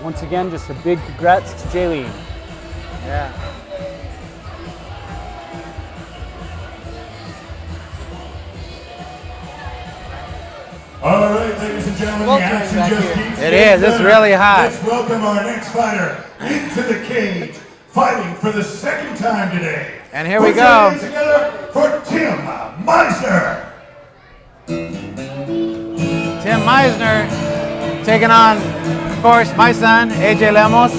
Once again, just a big congrats to AJ Lemos. Yeah. All right, ladies and gentlemen, the action just keeps It is. It's really hot. Let's welcome our next fighter into the cage, fighting for the second time today. And here we go. Put your hands together for Tim Misner. Tim Misner taking on, of course, my son, AJ Lemos,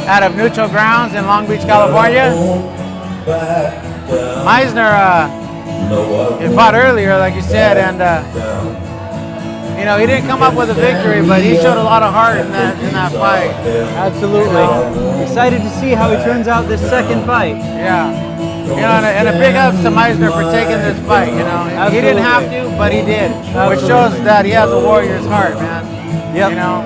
out of Neutral Grounds in Long Beach, California. Misner, he fought earlier, like you said, and you know, he didn't come up with a victory, but he showed a lot of heart in that fight. Absolutely. Excited to see how he turns out this second fight. Yeah. You know, and a big ups to Misner for taking this fight, you know. Absolutely. He didn't have to, but he did. Which shows that he has a warrior's heart, man. Yep. You know.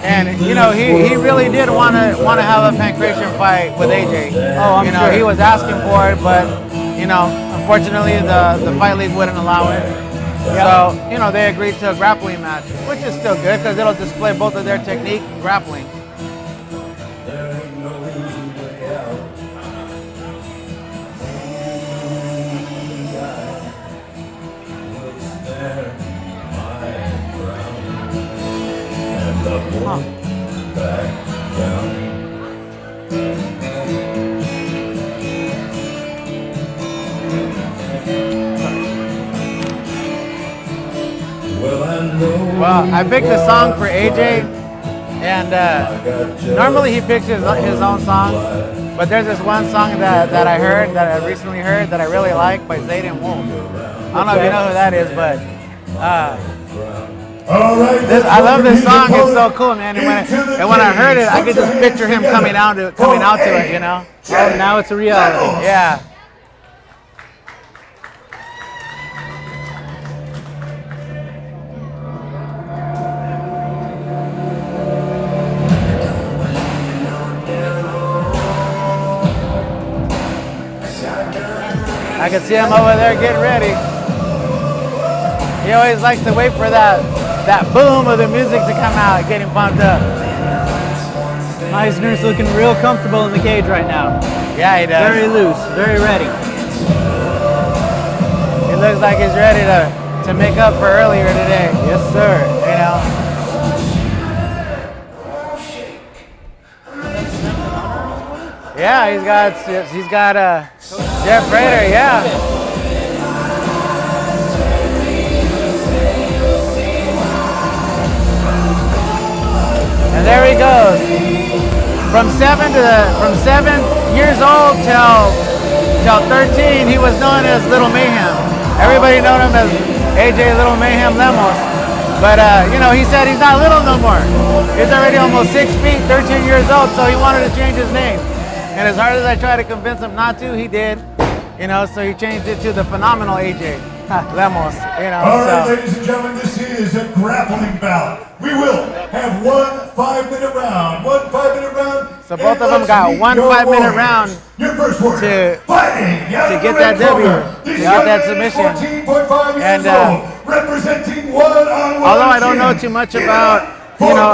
And you know, he really did want to have a pancration fight with AJ. Oh, I'm you know, sure. he was asking for it, but you know, unfortunately the fight league wouldn't allow it. So, you know, they agreed to a grappling match, which is still good because it'll display both of their technique and grappling. Well, I picked a song for AJ, and normally he picks his own songs, but there's this one song that I recently heard that I really like by Zayd and Wolf. I don't know if you know who that is, but I love this song. It's so cool, man. And when I heard it, I could just picture him coming out to it, you know. Oh, now it's a reality. Yeah. I can see him over there getting ready. He always likes to wait for that boom of the music to come out, get him pumped up. Misner's looking real comfortable in the cage right now. Yeah, he does. Very loose, very ready. He looks like he's ready to make up for earlier today. Yes, sir. You know. Yeah, he's got Jeff Rader, yeah. And there he goes. From 7 years old till 13, he was known as Little Mayhem. Everybody known him as AJ Little Mayhem Lemos. But you know, he said he's not little no more. He's already almost 6 feet, 13 years old, so he wanted to change his name. And as hard as I tried to convince him not to, he did. You know, so he changed it to the phenomenal AJ Lemos. You know. All right, ladies and gentlemen, this is a grappling bout. We will have 1 5-minute round. 1 5-minute round. So both of them got 1 5-minute round Your first word, to fighting get that W, to get that submission. And representing one-on-one although I don't know too much about, you know,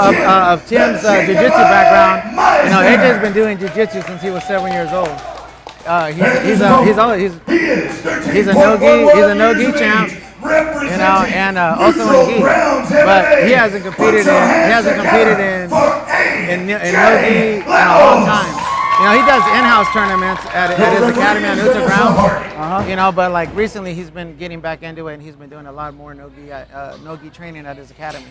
of Tim's jiu-jitsu background, you know, AJ's been doing jiu-jitsu since he was 7 years old. He's a no-gi champ, you know, and also in gi. But he hasn't competed in no-gi in a long time. You know, he does in-house tournaments at his academy on Neutral Grounds. You know, but like recently he's been getting back into it, and he's been doing a lot more no-gi training at his academy.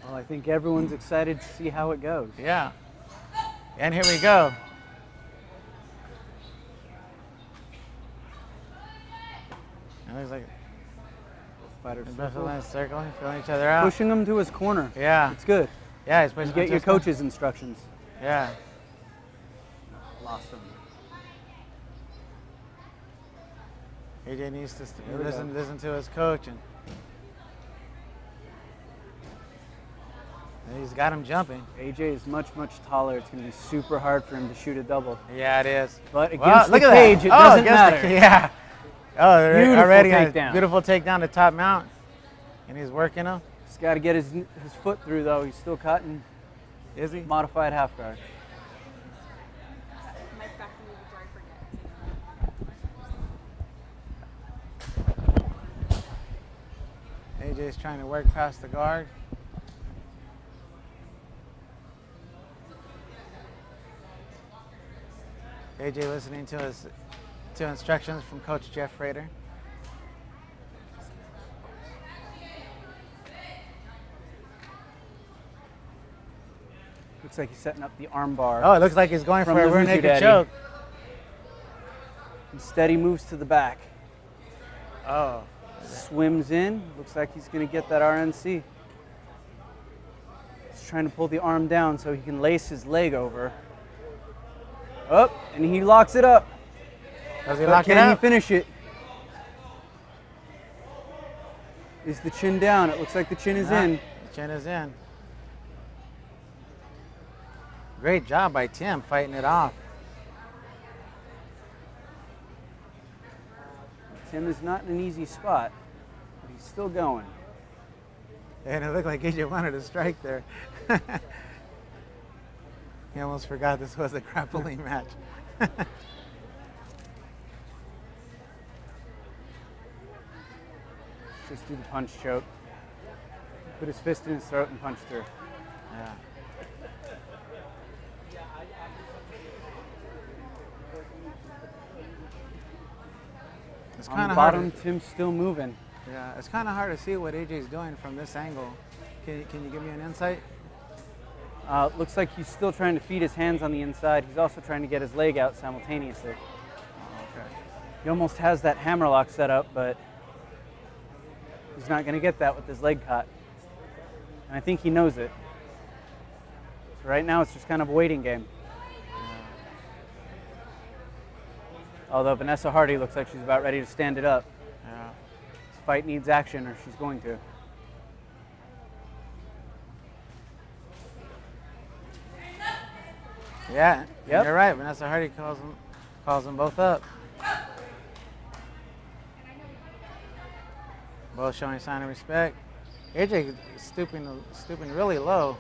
Well, I think everyone's excited to see how it goes. Yeah. And here we go. It looks like Fighters circling, filling each other out. pushing him to his corner. Yeah. It's good. Yeah, he's pushing. Get your coach's instructions. Yeah. Lost him. AJ needs to listen to his coach, and he's got him jumping. AJ is much taller. It's going to be super hard for him to shoot a double. Yeah, it is. But against the cage, it doesn't matter. Yeah. Oh, Beautiful already takedown. a beautiful takedown to top mount, and he's working him. He's got to get his foot through though. He's still cutting. Is he? Modified half guard. Mike back to me before I forget. AJ's trying to work past the guard. AJ listening to instructions from Coach Jeff Rader. Looks like he's setting up the arm bar. Oh, it looks like he's going From for a the rear Voodoo naked Daddy. choke. Instead, he moves to the back. Oh, Swims in. Looks like he's going to get that RNC. He's trying to pull the arm down so he can lace his leg over. Up, and he locks it up. does he But lock it can he up? finish it? Is the chin down? It looks like the chin is Yeah, in. The chin is in. Great job by Tim fighting it off. Tim is not in an easy spot, but he's still going. And it looked like AJ wanted to strike there. He almost forgot this was a grappling match. Just do the punch choke. Put his fist in his throat and punch through. Yeah. It's On kind the of hard. bottom, Tim's still moving. Yeah, it's kind of hard to see what AJ's doing from this angle. Can you give me an insight? Looks like he's still trying to feed his hands on the inside. He's also trying to get his leg out simultaneously. Okay. He almost has that hammerlock set up, but he's not going to get that with his leg caught. And I think he knows it. So right now, it's just kind of a waiting game. Although Vanessa Hardy looks like she's about ready to stand it up. Yeah. This fight needs action, or she's going to. Yeah. Yep. You're right. Vanessa Hardy calls them both up. Both showing sign of respect. AJ is stooping really low.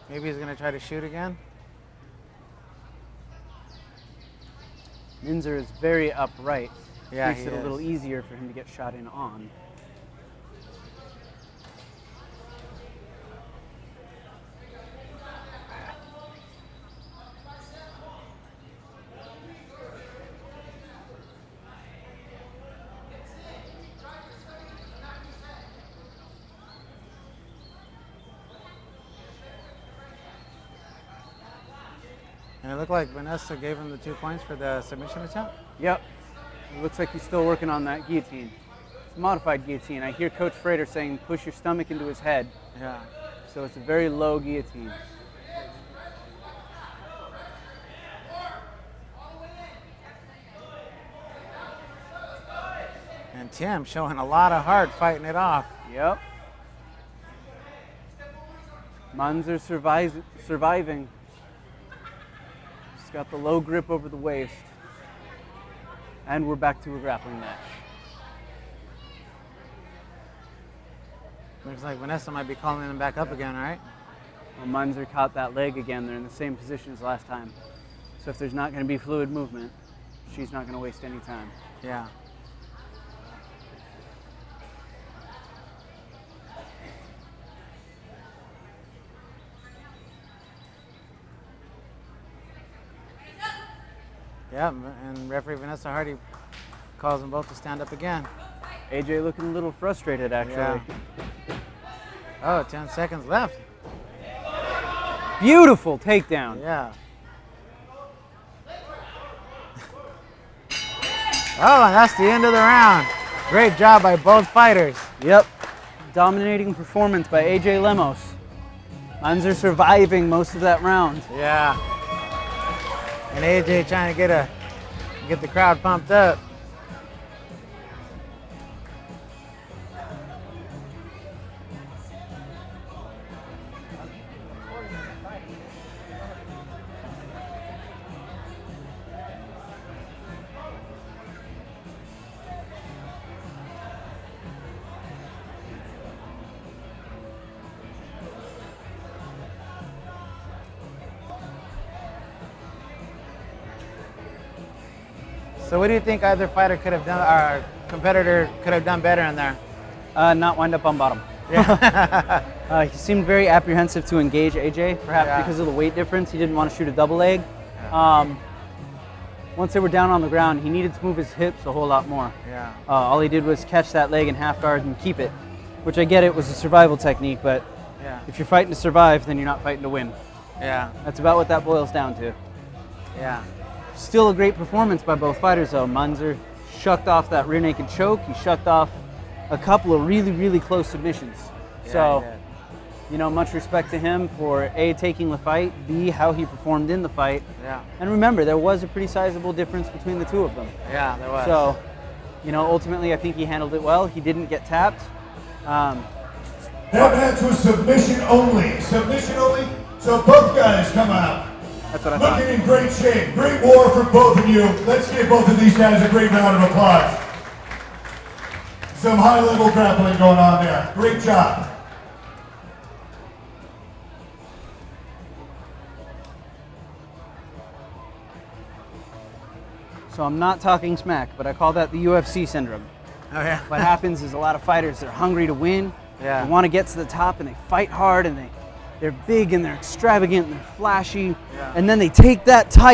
Maybe he's gonna try to shoot again. Misner is very upright. Yeah, Makes he it a is. little easier for him to get shot in on. And it looked like Vanessa gave him the 2 points for the submission attempt. Yep. It looks like he's still working on that guillotine. It's a modified guillotine. I hear Coach Frater saying push your stomach into his head. Yeah. So it's a very low guillotine. And Tim showing a lot of heart fighting it off. Yep. Misner surviving. He's got the low grip over the waist. And we're back to a grappling match. Looks like Vanessa might be calling him back up again, all right? Well, Misner caught that leg again. They're in the same position as last time. So if there's not going to be fluid movement, she's not going to waste any time. Yeah. Yeah, and referee Vanessa Hardy calls them both to stand up again. AJ looking a little frustrated, actually. Yeah. Oh, 10 seconds left. Beautiful takedown. Yeah. Oh, and that's the end of the round. Great job by both fighters. Yep. Dominating performance by AJ Lemos. Misner surviving most of that round. Yeah. And AJ trying to get the crowd pumped up. So what do you think either fighter could have done, or competitor could have done better in there? Not wind up on bottom. Yeah. He seemed very apprehensive to engage AJ, perhaps Yeah. because of the weight difference. He didn't want to shoot a double leg. Once they were down on the ground, he needed to move his hips a whole lot more. Yeah. All he did was catch that leg in half guard and keep it, which I get it was a survival technique, but Yeah. if you're fighting to survive, then you're not fighting to win. Yeah. That's about what that boils down to. Yeah. Still a great performance by both fighters though. Munzer shucked off that rear naked choke. He shucked off a couple of really, really close submissions. Yeah, So, he did. you know, much respect to him for A, taking the fight, B, how he performed in the fight. Yeah. And remember, there was a pretty sizable difference between the two of them. Yeah, there was. So, you know, ultimately I think he handled it well. He didn't get tapped. That match was submission only. Submission only. So both guys come out. That's what I thought. Looking in great shape. Great war for both of you. Let's give both of these guys a great round of applause. Some high-level grappling going on there. Great job. So I'm not talking smack, but I call that the UFC syndrome. Oh yeah. What happens is a lot of fighters, they're hungry to win. Yeah. They want to get to the top and they fight hard and they're big and they're extravagant and they're flashy. Yeah. And then they take that title